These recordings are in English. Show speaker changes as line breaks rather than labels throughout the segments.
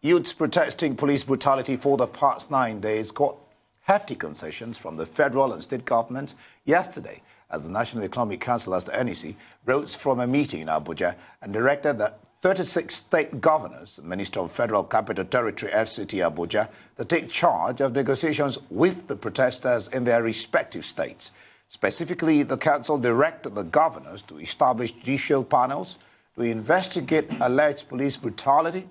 Youths protesting police brutality for the past 9 days got hefty concessions from the federal and state governments yesterday as the National Economic Council, as the NEC, rose from a meeting in Abuja and directed the 36 state governors, Minister of Federal Capital Territory, FCT Abuja, to take charge of negotiations with the protesters in their respective states. Specifically, the council directed the governors to establish judicial panels to investigate alleged police brutality,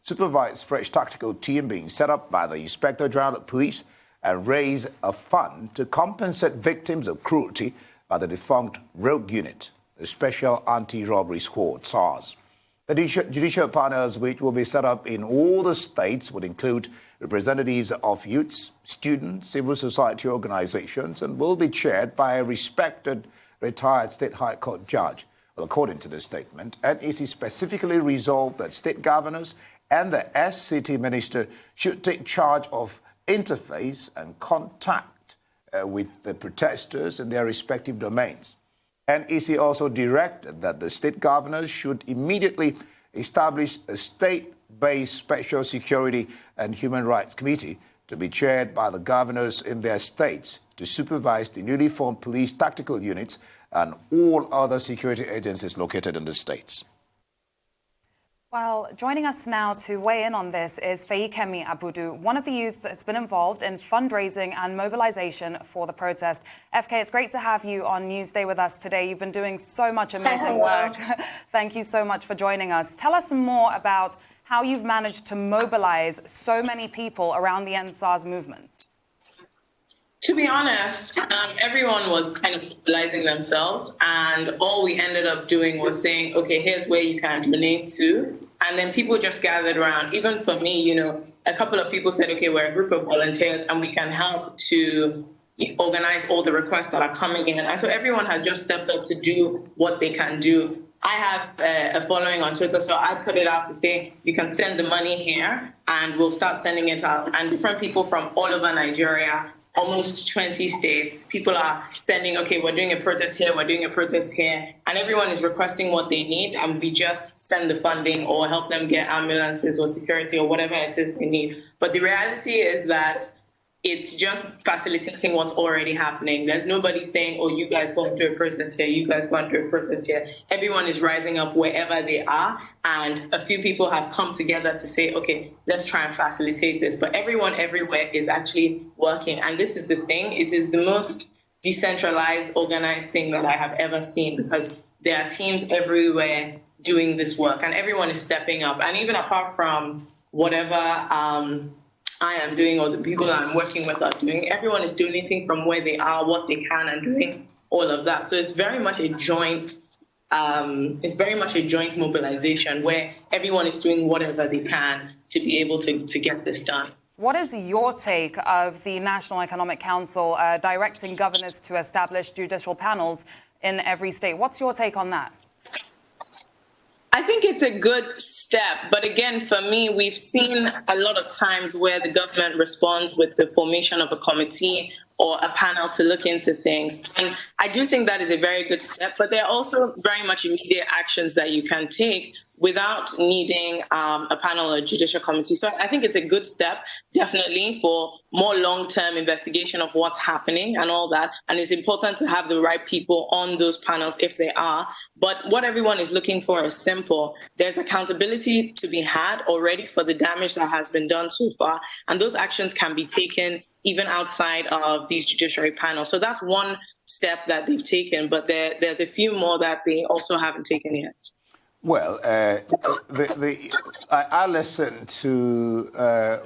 supervise fresh tactical team being set up by the Inspector General of Police, and raise a fund to compensate victims of cruelty by the defunct Rogue Unit, the Special Anti-Robbery Squad, SARS. The judicial panels, which will be set up in all the states, would include representatives of youths, students, civil society organizations, and will be chaired by a respected retired State High Court judge. Well, according to the statement, NEC specifically resolved that state governors and the FCT minister should take charge of interface and contact with the protesters in their respective domains. NEC also directed that the state governors should immediately establish a state-based Special Security and Human Rights Committee to be chaired by the governors in their states to supervise the newly formed police tactical units and all other security agencies located in the states.
Well, joining us now to weigh in on this is Feyikemi Abudu, one of the youths that's been involved in fundraising and mobilization for the protest. FK, it's great to have you on Newsday with us today. You've been doing so much amazing work. Thank you so much for joining us. Tell us more about how you've managed to mobilize so many people around the End SARS movement.
To be honest, everyone was kind of mobilizing themselves, and all we ended up doing was saying, okay, here's where you can donate to. And then people just gathered around. Even for me, you know, a couple of people said, okay, we're a group of volunteers and we can help to organize all the requests that are coming in. And so everyone has just stepped up to do what they can do. I have a following on Twitter, so I put it out to say, you can send the money here and we'll start sending it out. And different people from all over Nigeria, almost 20 states, people are sending, okay, we're doing a protest here, we're doing a protest here, and everyone is requesting what they need, and we just send the funding or help them get ambulances or security or whatever it is they need. But the reality is that it's just facilitating what's already happening. There's nobody saying, oh, you guys go and do a protest here, you guys go and do a protest here. Everyone is rising up wherever they are, and a few people have come together to say, okay, let's try and facilitate this. But everyone everywhere is actually working, and this is the thing. It is the most decentralized, organized thing that I have ever seen, because there are teams everywhere doing this work, and everyone is stepping up. And even apart from whatever I am doing or the people that I'm working with are doing, everyone is donating from where they are, what they can, and doing all of that. So it's very much a joint mobilization where everyone is doing whatever they can to be able to get this done.
What is your take of the National Economic Council directing governors to establish judicial panels in every state? What's your take on that?
I think it's a good step. But again, for me, we've seen a lot of times where the government responds with the formation of a committee or a panel to look into things. And I do think that is a very good step, but there are also very much immediate actions that you can take without needing a panel or a judicial committee. So I think it's a good step, definitely, for more long-term investigation of what's happening and all that. And it's important to have the right people on those panels if they are. But what everyone is looking for is simple. There's accountability to be had already for the damage that has been done so far. And those actions can be taken even outside of these judiciary panels. So that's one step that they've taken, but there's a few more that they also haven't taken yet.
Well, I listened to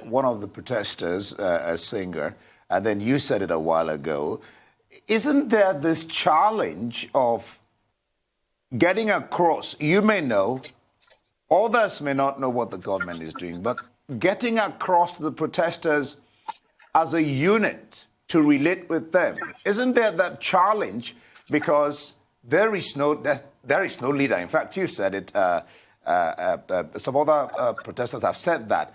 one of the protesters, a singer, and then you said it a while ago. Isn't there this challenge of getting across? You may know, others may not know what the government is doing, but getting across to the protesters as a unit to relate with them. Isn't there that challenge? Because there is no leader. In fact, you said it. Some other protesters have said that.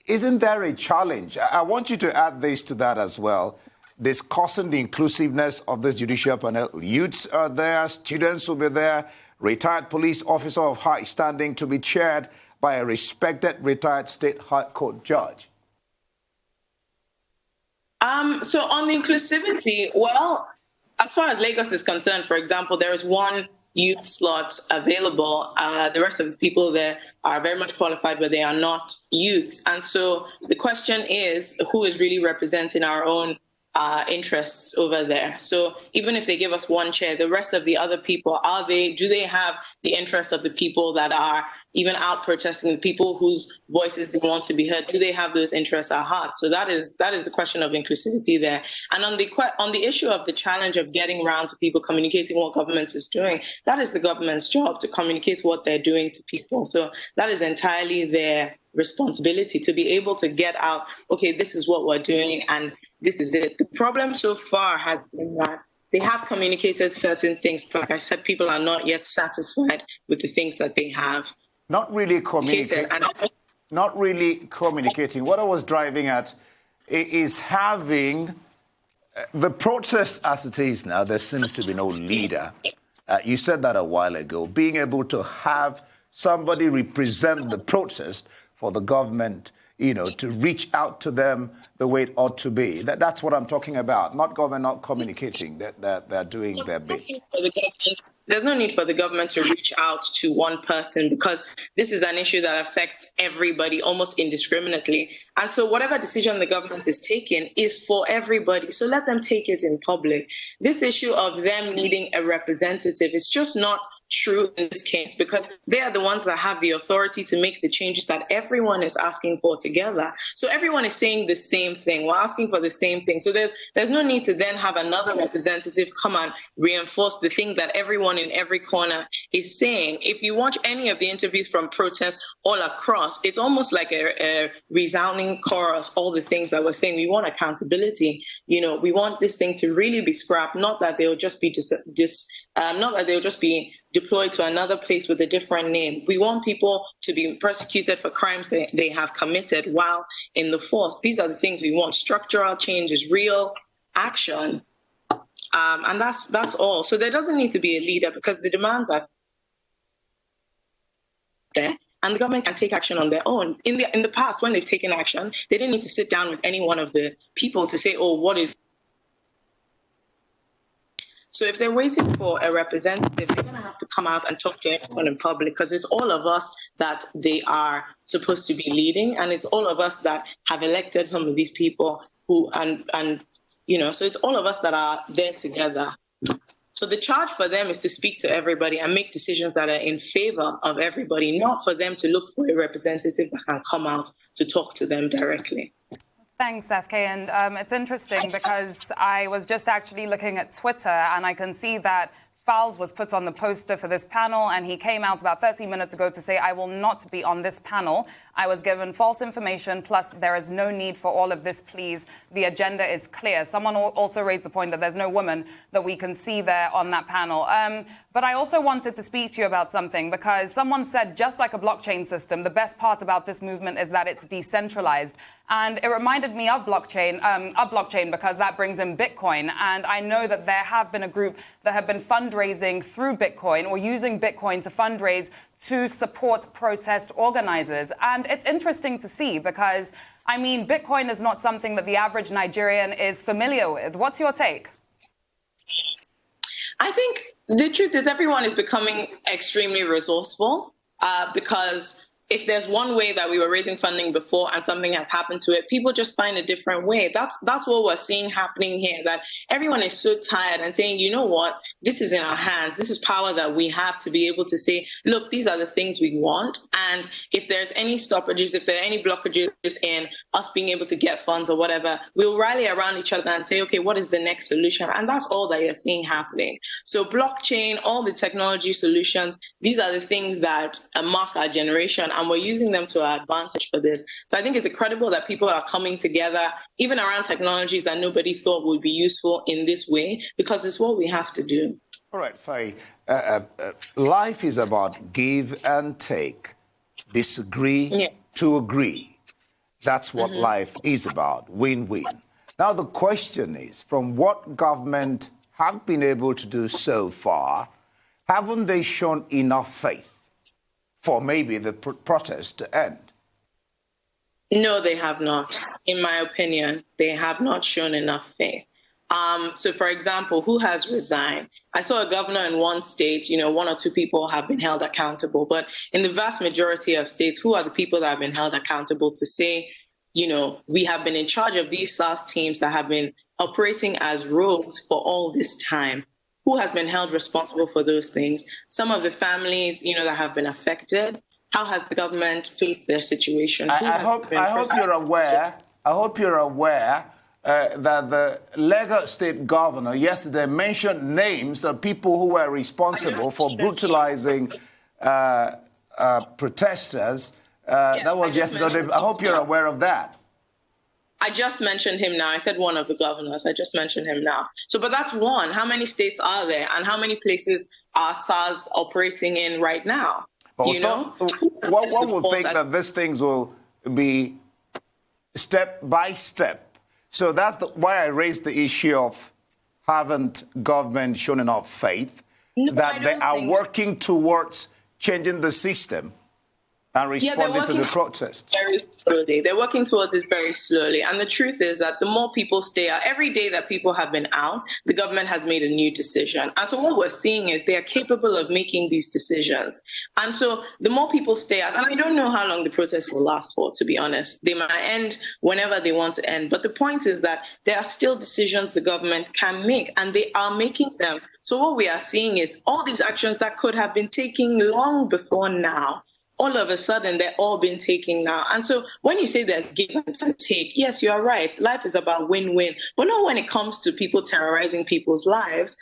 Isn't there a challenge? I want you to add this to that as well. Discussing the inclusiveness of this judicial panel. Youths are there, students will be there, retired police officer of high standing to be chaired by a respected retired state high court judge?
So on the inclusivity, well, as far as Lagos is concerned, for example, there is one youth slot available. The rest of the people there are very much qualified, but they are not youths. And so the question is, who is really representing our own interests over there? So even if they give us one chair, the rest of the other people, do they have the interests of the people that are even out protesting, the people whose voices they want to be heard? Do they have those interests at heart? So that is the question of inclusivity there. And on the issue of the challenge of getting around to people, communicating what government is doing, that is the government's job, to communicate what they're doing to people. So that is entirely their responsibility, to be able to get out, okay, this is what we're doing and this is it. The problem so far has been that they have communicated certain things, but like I said, people are not yet satisfied with the things that they have.
Not really communicating. What I was driving at is having the protest as it is now. There seems to be no leader. You said that a while ago. Being able to have somebody represent the protest for the government, to reach out to them the way it ought to be. That's what I'm talking about. Not government not communicating, that they're doing their bit.
There's no need for the government to reach out to one person, because this is an issue that affects everybody almost indiscriminately. And so whatever decision the government is taking is for everybody. So let them take it in public. This issue of them needing a representative is just not true in this case, because they are the ones that have the authority to make the changes that everyone is asking for together. So everyone is saying the same thing. We're asking for the same thing. So there's no need to then have another representative come and reinforce the thing that everyone in every corner is saying. If you watch any of the interviews from protests all across, it's almost like a resounding chorus, all the things that we're saying. We want accountability. We want this thing to really be scrapped, not that they'll just be deployed to another place with a different name. We want people to be persecuted for crimes they have committed while in the force. These are the things we want. Structural changes, real action. And that's all. So there doesn't need to be a leader, because the demands are there, and the government can take action on their own. In the past, when they've taken action, they didn't need to sit down with any one of the people to say, oh, what is... So if they're waiting for a representative, they're going to have to come out and talk to everyone in public, because it's all of us that they are supposed to be leading, and it's all of us that have elected some of these people who, so it's all of us that are there together. So the charge for them is to speak to everybody and make decisions that are in favor of everybody, not for them to look for a representative that can come out to talk to them directly.
Thanks, FK. And it's interesting because I was just actually looking at Twitter, and I can see that Fowles was put on the poster for this panel, and he came out about 30 minutes ago to say, I will not be on this panel. I was given false information, plus there is no need for all of this, please. The agenda is clear. Someone also raised the point that there's no woman that we can see there on that panel. But I also wanted to speak to you about something, because someone said, just like a blockchain system, the best part about this movement is that it's decentralized. And it reminded me of blockchain because that brings in Bitcoin. And I know that there have been a group that have been fundraising through Bitcoin, or using Bitcoin to fundraise to support protest organizers. And it's interesting to see, because, Bitcoin is not something that the average Nigerian is familiar with. What's your take?
I think the truth is everyone is becoming extremely resourceful, because if there's one way that we were raising funding before and something has happened to it, people just find a different way. That's what we're seeing happening here, that everyone is so tired and saying, you know what, this is in our hands. This is power that we have to be able to say, look, these are the things we want. And if there's any stoppages, if there are any blockages in us being able to get funds or whatever, we'll rally around each other and say, okay, what is the next solution? And that's all that you're seeing happening. So blockchain, all the technology solutions, these are the things that mark our generation, and we're using them to our advantage for this. So I think it's incredible that people are coming together, even around technologies that nobody thought would be useful in this way, because it's what we have to do.
All right, Faye. Life is about give and take, disagree to agree. That's what life is about, win-win. Now, the question is, from what government have been able to do so far, haven't they shown enough faith for maybe the protest to end?
No, they have not. In my opinion, they have not shown enough faith. So, for example, who has resigned? I saw a governor in one state, one or two people have been held accountable. But in the vast majority of states, who are the people that have been held accountable to say, we have been in charge of these SARS teams that have been operating as rogues for all this time? Who has been held responsible for those things? Some of the families, that have been affected. How has the government faced their situation?
I hope you're aware. I hope you're aware that the Lagos State governor yesterday mentioned names of people who were responsible for brutalizing protesters. That was yesterday. I hope you're aware of that.
I just mentioned him now. I said one of the governors. I just mentioned him now. But that's one. How many states are there? And how many places are SARS operating in right now?
But one would think that these things will be step by step. So that's why I raised the issue of haven't government shown enough faith that they are working towards changing the system and responding to the protests.
Very slowly. They're working towards it very slowly. And the truth is that the more people stay out, every day that people have been out, the government has made a new decision. And so what we're seeing is they are capable of making these decisions. And so the more people stay out, and I don't know how long the protests will last for, to be honest. They might end whenever they want to end. But the point is that there are still decisions the government can make, and they are making them. So what we are seeing is all these actions that could have been taken long before now, all of a sudden, they're all being taken now. And so when you say there's give and take, yes, you are right. Life is about win-win. But not when it comes to people terrorizing people's lives.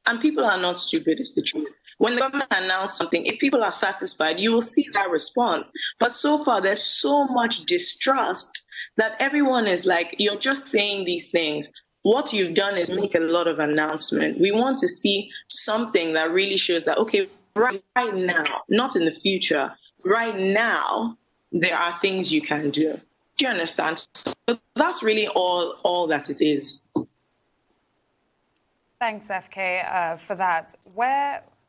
And people are not stupid, is the truth. When the government announces something, if people are satisfied, you will see that response. But so far, there's so much distrust that everyone is like, you're just saying these things. What you've done is make a lot of announcement. We want to see something that really shows that, okay, right now, not in the future, right now, there are things you can do. Do you understand? So that's really all that it is.
Thanks, FK, for that.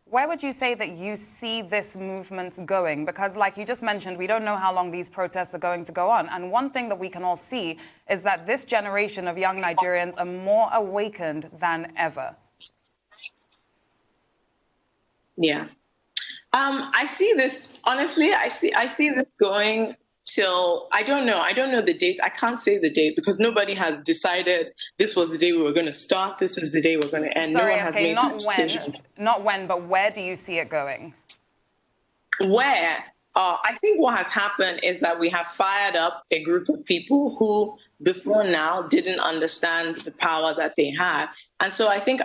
Where would you say that you see this movement going? Because like you just mentioned, we don't know how long these protests are going to go on. And one thing that we can all see is that this generation of young Nigerians are more awakened than ever.
Yeah. I see this, honestly, I see this going till, I don't know the date. I can't say the date because nobody has decided this was the day we were going to start. This is the day we're going to end.
Sorry,
no one has made
not
the decision.
Not when, but where do you see it going?
Where? I think what has happened is that we have fired up a group of people who before now didn't understand the power that they had. And so I think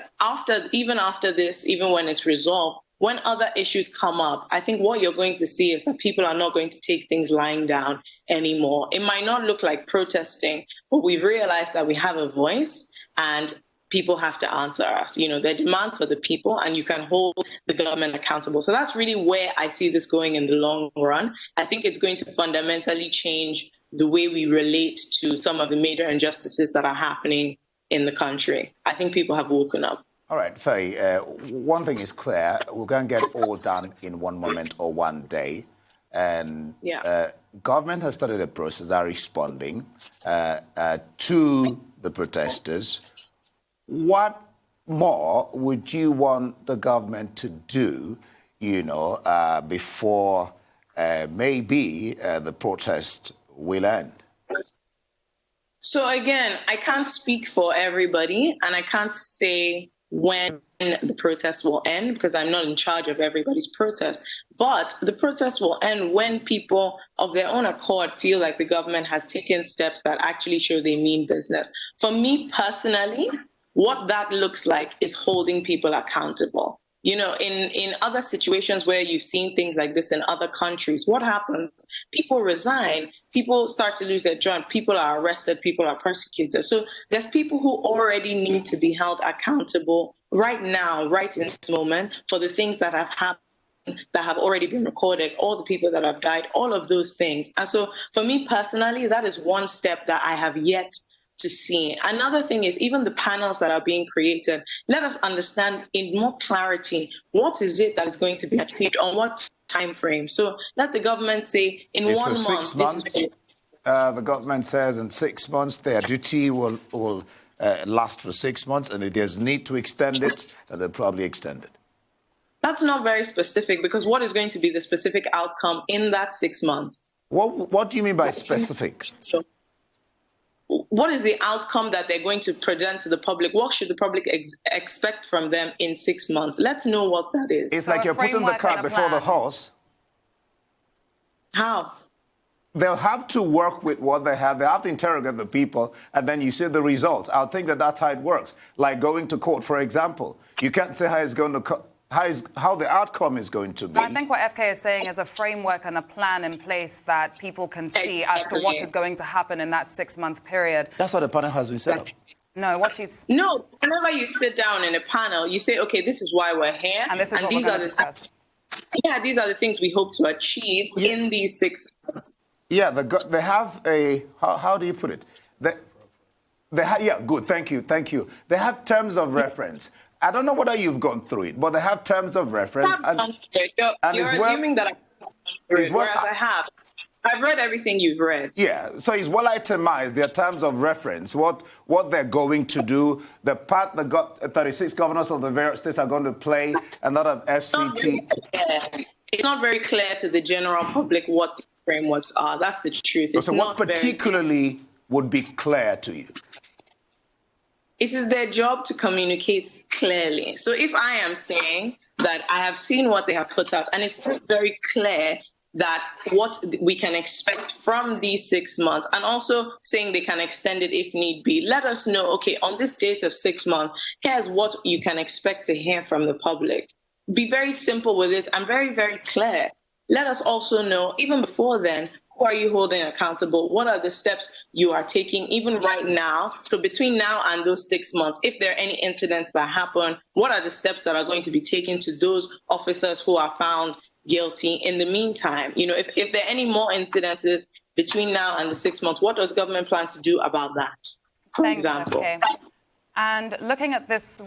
even after this, even when it's resolved, when other issues come up, I think what you're going to see is that people are not going to take things lying down anymore. It might not look like protesting, but we've realized that we have a voice and people have to answer us. They're demands for the people and you can hold the government accountable. So that's really where I see this going in the long run. I think it's going to fundamentally change the way we relate to some of the major injustices that are happening in the country. I think people have woken up.
All right, Faye, one thing is clear. We're going to get it all done in one moment or one day. And government has started a process that are responding to the protesters. What more would you want the government to do, before maybe the protest will end?
So again, I can't speak for everybody and I can't say when the protest will end because I'm not in charge of everybody's protest. But the protest will end when people of their own accord feel like the government has taken steps that actually show they mean business. For me personally, what that looks like is holding people accountable. In other situations where you've seen things like this in other countries, what happens? People resign, people start to lose their job, people are arrested, people are persecuted. So there's people who already need to be held accountable right now, right in this moment, for the things that have happened, that have already been recorded, all the people that have died, all of those things. And so for me personally, that is one step that I have yet to see. Another thing is even the panels that are being created, let us understand in more clarity, what is it that is going to be achieved on what time frame? So let the government say in
it's
1
for
month.
6 months. The government says in 6 months their duty will last for 6 months, and if there's need to extend it, they'll probably extend it.
That's not very specific, because what is going to be the specific outcome in that 6 months?
What do you mean by specific?
What is the outcome that they're going to present to the public? What should the public expect from them in 6 months? Let's know what that is.
It's like you're putting the cart before the horse.
How?
They'll have to work with what they have. They have to interrogate the people, and then you see the results. I think that's how it works. Like going to court, for example. You can't say how it's going to how the outcome is going to be.
I think what FK is saying is a framework and a plan in place that people can see as to what is going to happen in that 6-month period.
That's what the panel has been set up.
No, what she's...
No, whenever you sit down in a panel, you say, okay, this is why we're here.
And this is what we're going to discuss.
Yeah, these are the things we hope to achieve in these 6 months.
Yeah, they have a... How do you put it? Yeah, good, thank you. They have terms of reference. I don't know whether you've gone through it, but they have terms of reference.
You're assuming that I've gone through it, whereas I have. I've read everything you've read.
Yeah, so it's well itemized, their terms of reference, what they're going to do, the part the 36 governors of the various states are going to play, and that of FCT.
It's not very clear to the general public what the frameworks are. That's the truth.
So what particularly would be clear to you?
It is their job to communicate clearly. So if I am saying that I have seen what they have put out, and it's not very clear that what we can expect from these 6 months, and also saying they can extend it if need be, let us know, okay, on this date of 6 months, here's what you can expect to hear from the public. Be very simple with it and very, very clear. Let us also know, even before then, who are you holding accountable? What are the steps you are taking even right now? So between now and those 6 months, if there are any incidents that happen, what are the steps that are going to be taken to those officers who are found guilty in the meantime? You know, if there are any more incidences between now and the 6 months, what does government plan to do about that? For example.
Okay. And looking at this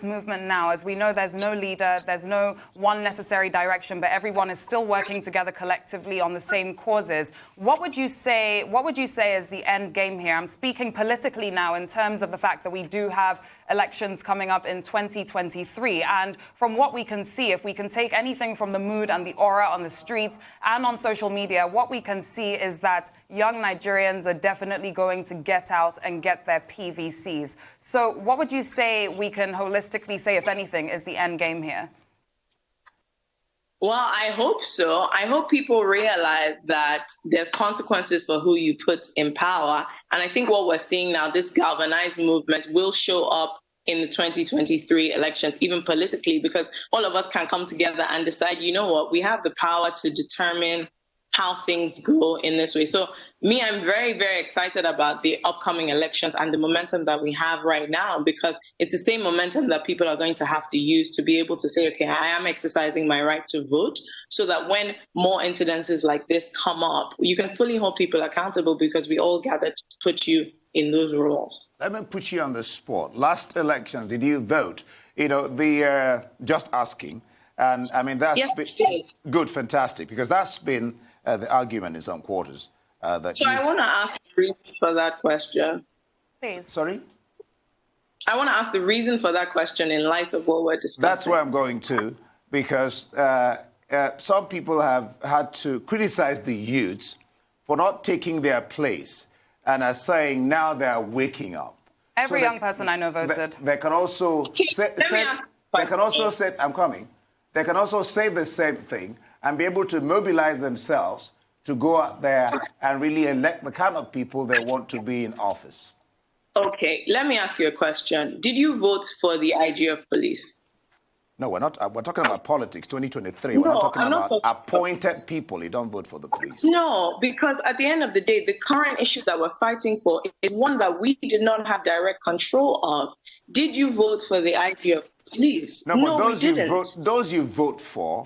movement now, as we know, there's no leader, there's no one necessary direction, but everyone is still working together collectively on the same causes. What would you say is the end game here? I'm speaking politically now in terms of the fact that we do have elections coming up in 2023. And from what we can see, if we can take anything from the mood and the aura on the streets and on social media, what we can see is that young Nigerians are definitely going to get out and get their PVCs. So what would you say we can holistically say, if anything, is the end game here?
Well, I hope so. I hope people realize that there's consequences for who you put in power. And I think what we're seeing now, this galvanized movement will show up in the 2023 elections, even politically, because all of us can come together and decide, you know what, we have the power to determine how things go in this way. So me, I'm very, very excited about the upcoming elections and the momentum that we have right now, because it's the same momentum that people are going to have to use to be able to say, okay, I am exercising my right to vote, so that when more incidences like this come up, you can fully hold people accountable, because we all gather to put you in those roles.
Let me put you on the spot. Last election, did you vote? You know, just asking. And I mean, that's been good, fantastic, because that's been the argument in some quarters.
So I want to ask the reason for that question.
Please.
Sorry?
I want to ask the reason for that question in light of what we're discussing.
That's where I'm going to, because some people have had to criticize the youths for not taking their place and are saying now they are waking up.
Every young person I know voted.
They can also They can also say the same thing and be able to mobilize themselves to go out there and really elect the kind of people they want to be in office.
Okay, let me ask you a question. Did you vote for the IG of police?
No, we're not. We're talking about politics, 2023. We're not talking about appointed people. You don't vote for the police.
No, because at the end of the day, the current issue that we're fighting for is one that we did not have direct control of. Did you vote for the IG of police?
No, but those you vote for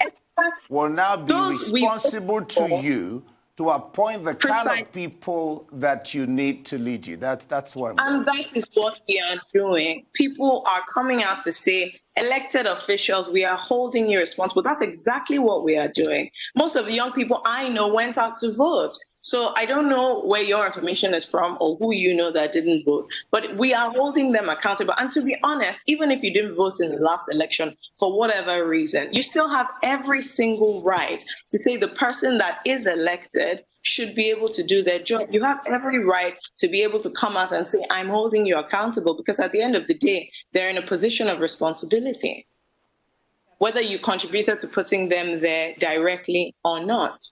will now be responsible to you to appoint the kind of
Precisely.
people that you need to lead you. That's what I'm
And that is what we are doing. People are coming out to say, elected officials, we are holding you responsible. That's exactly what we are doing. Most of the young people I know went out to vote. So I don't know where your information is from or who you know that didn't vote, but we are holding them accountable. And to be honest, even if you didn't vote in the last election for whatever reason, you still have every single right to say the person that is elected should be able to do their job. You have every right to be able to come out and say, I'm holding you accountable, because at the end of the day, they're in a position of responsibility, whether you contributed to putting them there directly or not.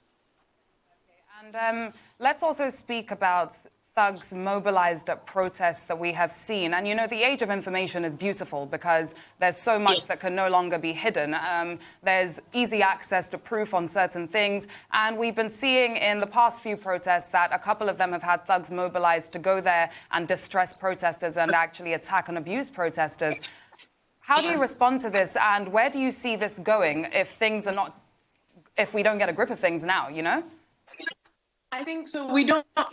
And let's also speak about thugs mobilized protests that we have seen. And, you know, the age of information is beautiful because there's so much that can no longer be hidden. There's easy access to proof on certain things. And we've been seeing in the past few protests that a couple of them have had thugs mobilized to go there and distress protesters and actually attack and abuse protesters. How do you respond to this? And where do you see this going if we don't get a grip of things now, you know?
I think so.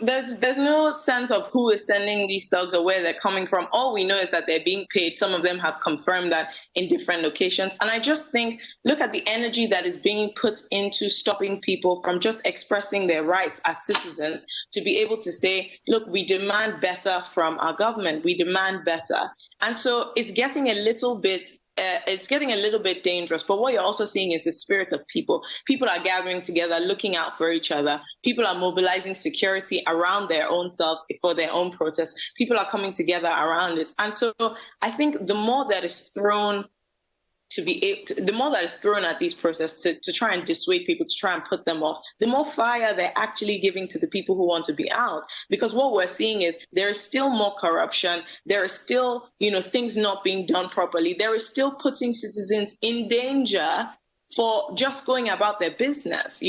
There's no sense of who is sending these thugs or where they're coming from. All we know is that they're being paid. Some of them have confirmed that in different locations. And I just think, look at the energy that is being put into stopping people from just expressing their rights as citizens to be able to say, look, we demand better from our government. We demand better. And so it's getting a little bit dangerous. But what you're also seeing is the spirit of people. People are gathering together, looking out for each other. People are mobilizing security around their own selves for their own protests. People are coming together around it. And so I think the more that is thrown at these protests to try and dissuade people, to try and put them off, the more fire they're actually giving to the people who want to be out. Because what we're seeing is there is still more corruption. There is still, things not being done properly. There is still putting citizens in danger for just going about their business,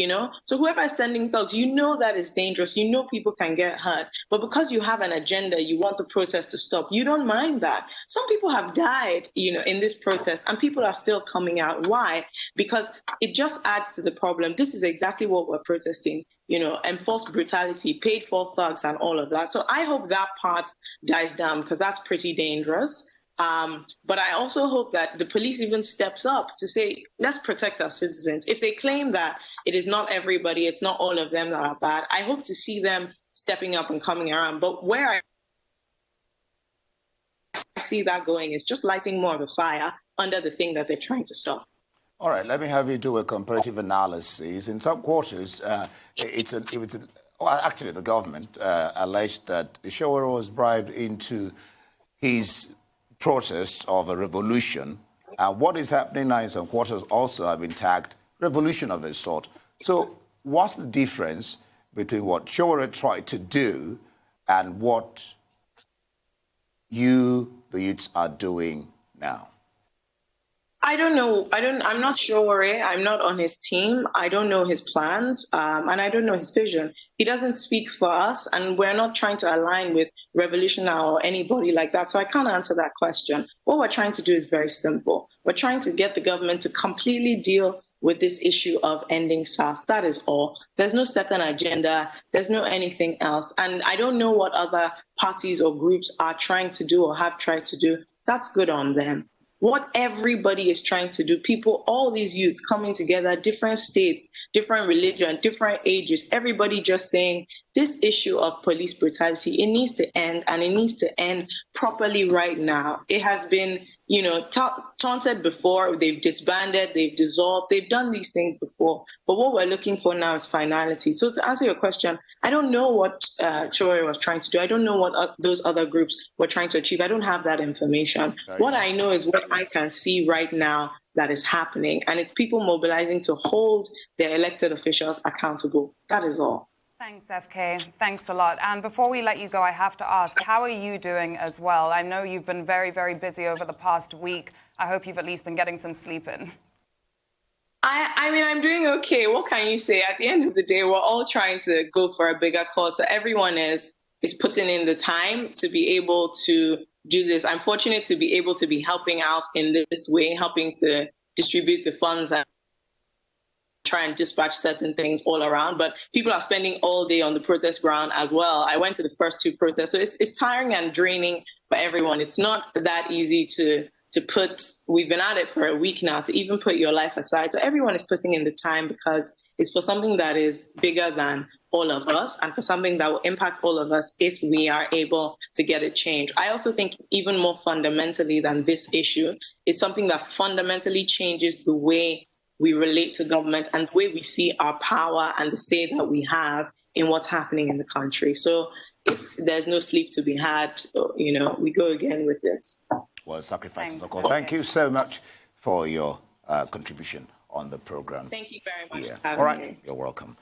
So whoever is sending thugs, that is dangerous. People can get hurt. But because you have an agenda, you want the protest to stop, you don't mind that. Some people have died, in this protest, and people are still coming out. Why? Because it just adds to the problem. This is exactly what we're protesting, enforced brutality, paid for thugs and all of that. So I hope that part dies down, because that's pretty dangerous. But I also hope that the police even steps up to say, let's protect our citizens. If they claim that it is not everybody, it's not all of them that are bad, I hope to see them stepping up and coming around. But where I see that going is just lighting more of a fire under the thing that they're trying to stop.
All right, let me have you do a comparative analysis. In some quarters, actually the government alleged that Showero was bribed into his protests of a revolution. What is happening now in some quarters also have been tagged revolution of a sort. So what's the difference between what Showero tried to do and what the youths, are doing now?
I don't know. I'm not sure. I'm not on his team. I don't know his plans, and I don't know his vision. He doesn't speak for us, and we're not trying to align with Revolution Now or anybody like that. So I can't answer that question. What we're trying to do is very simple. We're trying to get the government to completely deal with this issue of ending SARS. That is all. There's no second agenda. There's no anything else. And I don't know what other parties or groups are trying to do or have tried to do. That's good on them. What everybody is trying to do, people, all these youths coming together, different states, different religion, different ages, everybody just saying this issue of police brutality, it needs to end, and it needs to end properly right now. It has been, taunted before, they've disbanded, they've dissolved, they've done these things before. But what we're looking for now is finality. So to answer your question, I don't know what Chore was trying to do. I don't know what those other groups were trying to achieve. I don't have that information. What I know is what I can see right now that is happening. And it's people mobilizing to hold their elected officials accountable. That is all.
Thanks, FK. Thanks a lot. And before we let you go, I have to ask, how are you doing as well? I know you've been very, very busy over the past week. I hope you've at least been getting some sleep in.
I mean, I'm doing okay. What can you say? At the end of the day, we're all trying to go for a bigger cause. So everyone is putting in the time to be able to do this. I'm fortunate to be able to be helping out in this way, helping to distribute the funds try and dispatch certain things all around, but people are spending all day on the protest ground as well. I went to the first 2 protests, so it's tiring and draining for everyone. It's not that easy to put, we've been at it for a week now, to even put your life aside. So everyone is putting in the time because it's for something that is bigger than all of us and for something that will impact all of us if we are able to get it changed. I also think even more fundamentally than this issue, it's something that fundamentally changes the way we relate to government and the way we see our power and the say that we have in what's happening in the country. So if there's no sleep to be had, we go again with it.
Well, sacrifices, of course. Thank you so much for your contribution on the program.
Thank you very much for
All right,
having me.
you're welcome.